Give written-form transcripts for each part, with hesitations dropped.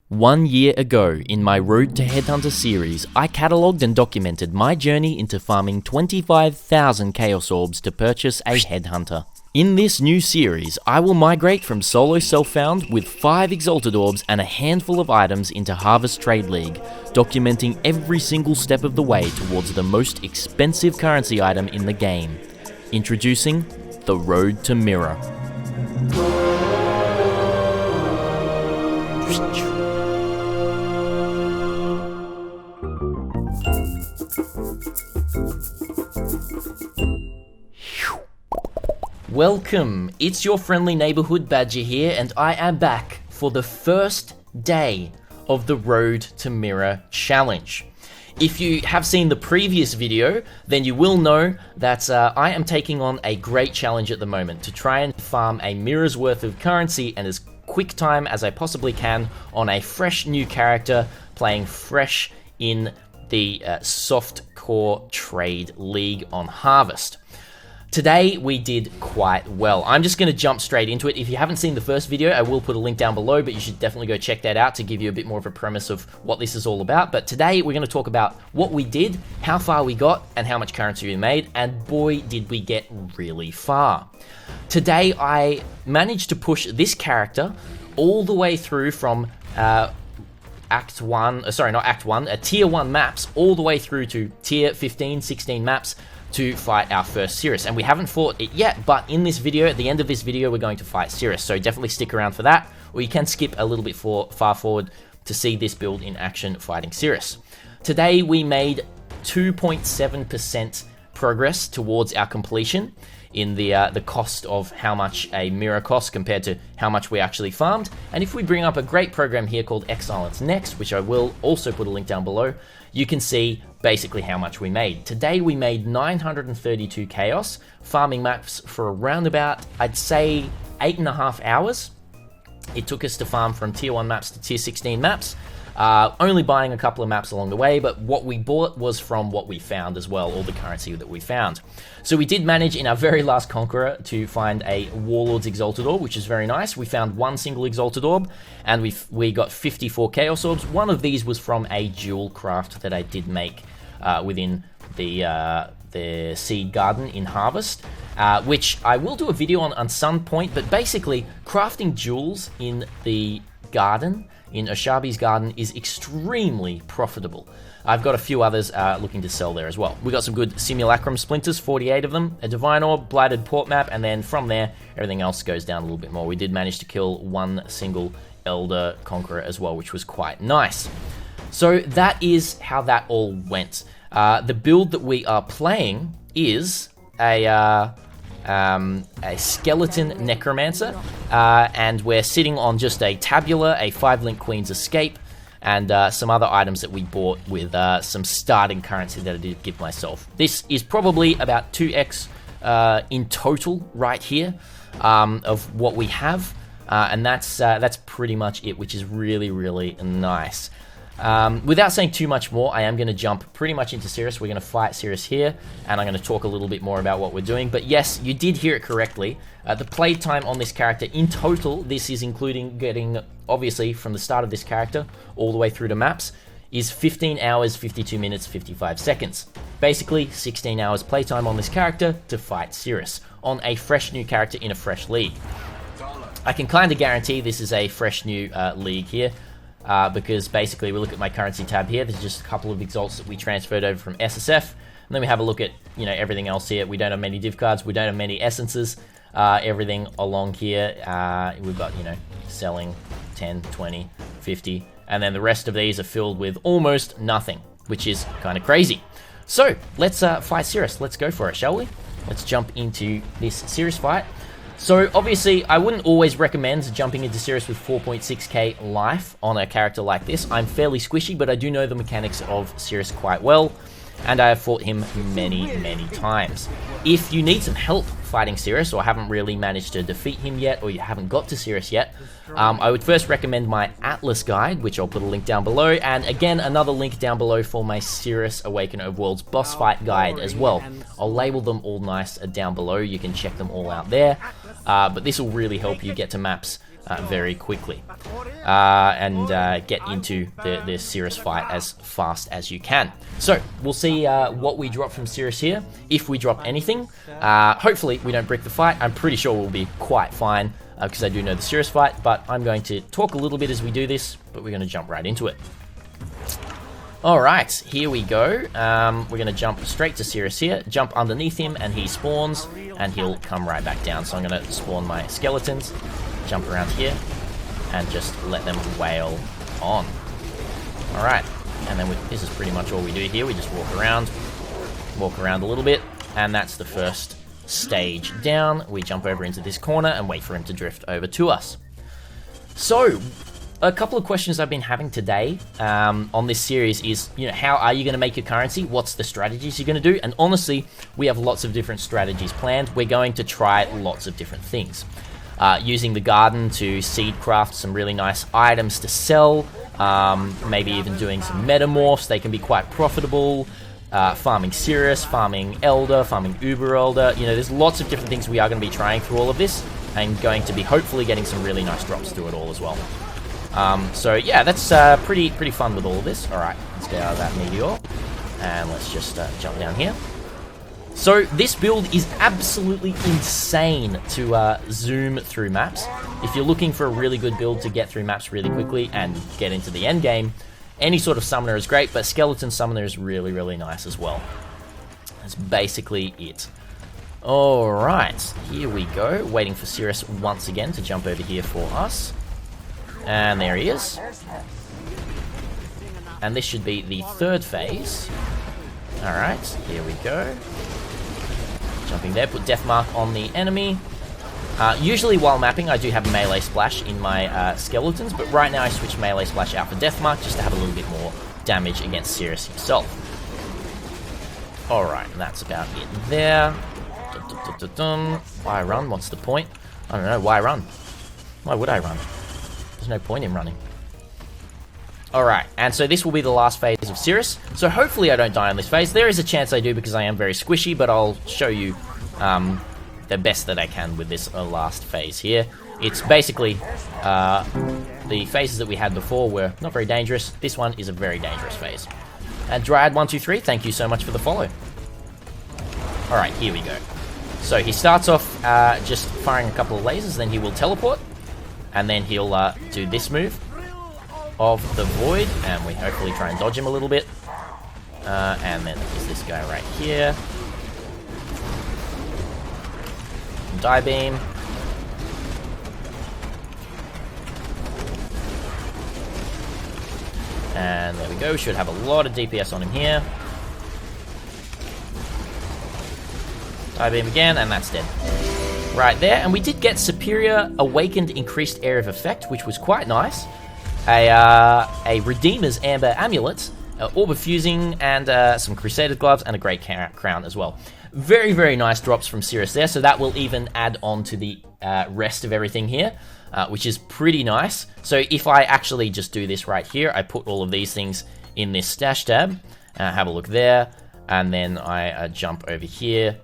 1 year ago, in my Road to Headhunter series, I catalogued and documented my journey into farming 25,000 Chaos Orbs to purchase a Headhunter. In this new series, I will migrate from solo self-found with 5 Exalted Orbs and a handful of items into Harvest Trade League, documenting every single step of the way towards the most expensive currency item in the game. Introducing the Road to Mirror. Welcome, it's your friendly neighbourhood badger here, and I am back for the first day of the Road to Mirror challenge. If you have seen the previous video, then you will know that I am taking on a great challenge at the moment to try and farm a mirror's worth of currency in as quick time as I possibly can on a fresh new character playing fresh in the soft core trade league on Harvest. Today we did quite well. I'm just going to jump straight into it. If you haven't seen the first video, I will put a link down below, but you should definitely go check that out to give you a bit more of a premise of what this is all about. But today we're going to talk about what we did, how far we got, and how much currency we made, and boy did we get really far. Today I managed to push this character all the way through from Tier 1 maps, all the way through to Tier 15, 16 maps, to fight our first Sirus. And we haven't fought it yet, but in this video, at the end of this video, we're going to fight Sirus. So definitely stick around for that, or you can skip a little bit far forward to see this build in action fighting Sirus. Today, we made 2.7% progress towards our completion in the cost of how much a mirror costs compared to how much we actually farmed. And if we bring up a great program here called Excellence Next, which I will also put a link down below, you can see basically how much we made. Today we made 932 Chaos, farming maps for around about, I'd say, 8.5 hours. It took us to farm from Tier 1 maps to Tier 16 maps, only buying a couple of maps along the way, but what we bought was from what we found as well, all the currency that we found. So we did manage in our very last Conqueror to find a Warlord's Exalted Orb, which is very nice. We found one single Exalted Orb, and we got 54 Chaos Orbs. One of these was from a jewel craft that I did make within the Seed Garden in Harvest, which I will do a video on some point, but basically crafting jewels in the garden, in Ashabi's garden, is extremely profitable. I've got a few others looking to sell there as well. We got some good Simulacrum Splinters, 48 of them, a Divine Orb, Blighted Port Map, and then from there, everything else goes down a little bit more. We did manage to kill one single Elder Conqueror as well, which was quite nice. So that is how that all went. The build that we are playing is a Skeleton Necromancer, and we're sitting on just a Tabula, a 5-link Queen's Escape, and some other items that we bought with some starting currency that I did give myself. This is probably about 2x in total right here of what we have, and that's pretty much it, which is really, really nice. Without saying too much more, I am going to jump pretty much into Sirus. We're going to fight Sirus here, and I'm going to talk a little bit more about what we're doing. But yes, you did hear it correctly. The play time on this character, in total, this is including getting, obviously, from the start of this character all the way through to maps, is 15 hours, 52 minutes, 55 seconds. Basically, 16 hours playtime on this character to fight Sirus on a fresh new character in a fresh league. I can kind of guarantee this is a fresh new league here. Because basically we look at my currency tab here, there's just a couple of exalts that we transferred over from SSF, and then we have a look at, everything else here. We don't have many div cards, we don't have many essences, everything along here, we've got, selling 10, 20, 50, and then the rest of these are filled with almost nothing, which is kind of crazy. So, let's fight Sirus, let's go for it, shall we? Let's jump into this Sirus fight. So obviously, I wouldn't always recommend jumping into Sirus with 4.6k life on a character like this. I'm fairly squishy, but I do know the mechanics of Sirus quite well, and I have fought him many, many times. If you need some help fighting Sirus, or haven't really managed to defeat him yet, or you haven't got to Sirus yet, I would first recommend my Atlas guide, which I'll put a link down below, and again, another link down below for my Sirus Awakener of Worlds boss fight guide as well. I'll label them all nice down below, you can check them all out there, but this will really help you get to maps very quickly. And get into the Sirus fight as fast as you can. So, we'll see what we drop from Sirus here. If we drop anything, hopefully we don't brick the fight. I'm pretty sure we'll be quite fine, because I do know the Sirus fight, but I'm going to talk a little bit as we do this, but we're going to jump right into it. Alright, here we go. We're going to jump straight to Sirus here, jump underneath him, and he spawns, and he'll come right back down. So I'm going to spawn my skeletons, jump around here, and just let them wail on. Alright, and then this is pretty much all we do here. We just walk around a little bit, and that's the first stage down. We jump over into this corner and wait for him to drift over to us. So, a couple of questions I've been having today on this series is, how are you going to make your currency? What's the strategies you're going to do? And honestly, we have lots of different strategies planned. We're going to try lots of different things. Using the garden to seed craft some really nice items to sell. Maybe even doing some metamorphs. They can be quite profitable. Farming Sirus, farming Elder, farming Uber Elder. There's lots of different things we are going to be trying through all of this. And going to be hopefully getting some really nice drops through it all as well. So yeah, that's pretty fun with all of this. Alright, let's get out of that meteor. And let's just jump down here. So this build is absolutely insane to zoom through maps. If you're looking for a really good build to get through maps really quickly and get into the end game, any sort of summoner is great, but skeleton summoner is really, really nice as well. That's basically it. Alright, here we go. Waiting for Sirus once again to jump over here for us. And there he is. And this should be the third phase. Alright, here we go. Jumping there, put death mark on the enemy. Usually while mapping I do have melee splash in my skeletons, but right now I switch melee splash out for death mark just to have a little bit more damage against Sirus himself. Alright, that's about it there. Why run? What's the point? I don't know, why run? Why would I run? There's no point in running. Alright, and so this will be the last phase of Sirus. So hopefully I don't die on this phase. There is a chance I do because I am very squishy, but I'll show you the best that I can with this last phase here. It's basically the phases that we had before were not very dangerous. This one is a very dangerous phase. And Dryad123, thank you so much for the follow. Alright, here we go. So he starts off just firing a couple of lasers, then he will teleport. And then he'll do this move of the Void, and we hopefully try and dodge him a little bit. And then there's this guy right here. Die beam. And there we go, we should have a lot of DPS on him here. Die beam again, and that's dead. Right there, and we did get Superior Awakened Increased Area of Effect, which was quite nice. A Redeemer's Amber Amulet, Orb of Fusing, and some Crusader Gloves, and a Great Crown as well. Very, very nice drops from Sirus there, so that will even add on to the rest of everything here, which is pretty nice. So if I actually just do this right here, I put all of these things in this stash tab, have a look there, and then I jump over here,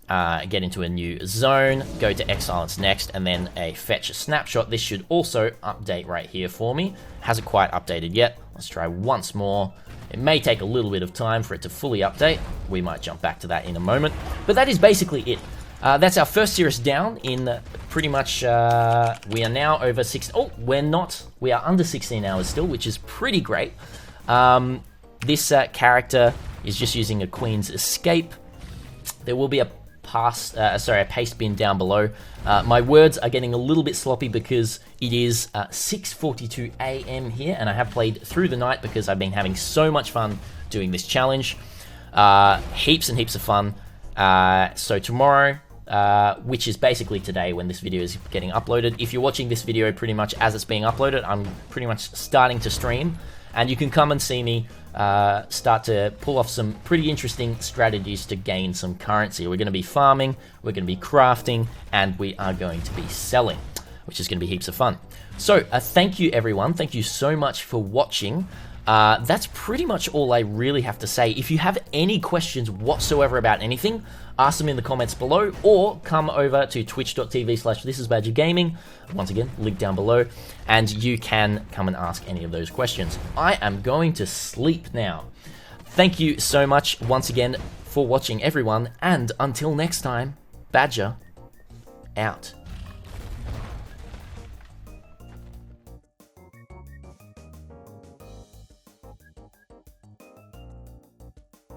get into a new zone, go to Exilence next, and then a fetch snapshot. This should also update right here for me. Hasn't quite updated yet. Let's try once more. It may take a little bit of time for it to fully update. We might jump back to that in a moment. But that is basically it. That's our first Sirus down in pretty much, we are now over 6, oh, we're not, we are under 16 hours still, which is pretty great. This character is just using a Queen's Escape. There will be a paste bin down below. My words are getting a little bit sloppy because it is 6:42 AM here, and I have played through the night because I've been having so much fun doing this challenge. Heaps and heaps of fun. So tomorrow, which is basically today when this video is getting uploaded, if you're watching this video pretty much as it's being uploaded, I'm pretty much starting to stream, and you can come and see me start to pull off some pretty interesting strategies to gain some currency. We're going to be farming, we're going to be crafting, and we are going to be selling, which is going to be heaps of fun. So thank you everyone, thank you so much for watching. That's pretty much all I really have to say. If you have any questions whatsoever about anything, ask them in the comments below, or come over to twitch.tv/thisisbadgergaming. Once again, link down below, and you can come and ask any of those questions. I am going to sleep now. Thank you so much once again for watching, everyone, and until next time, Badger out.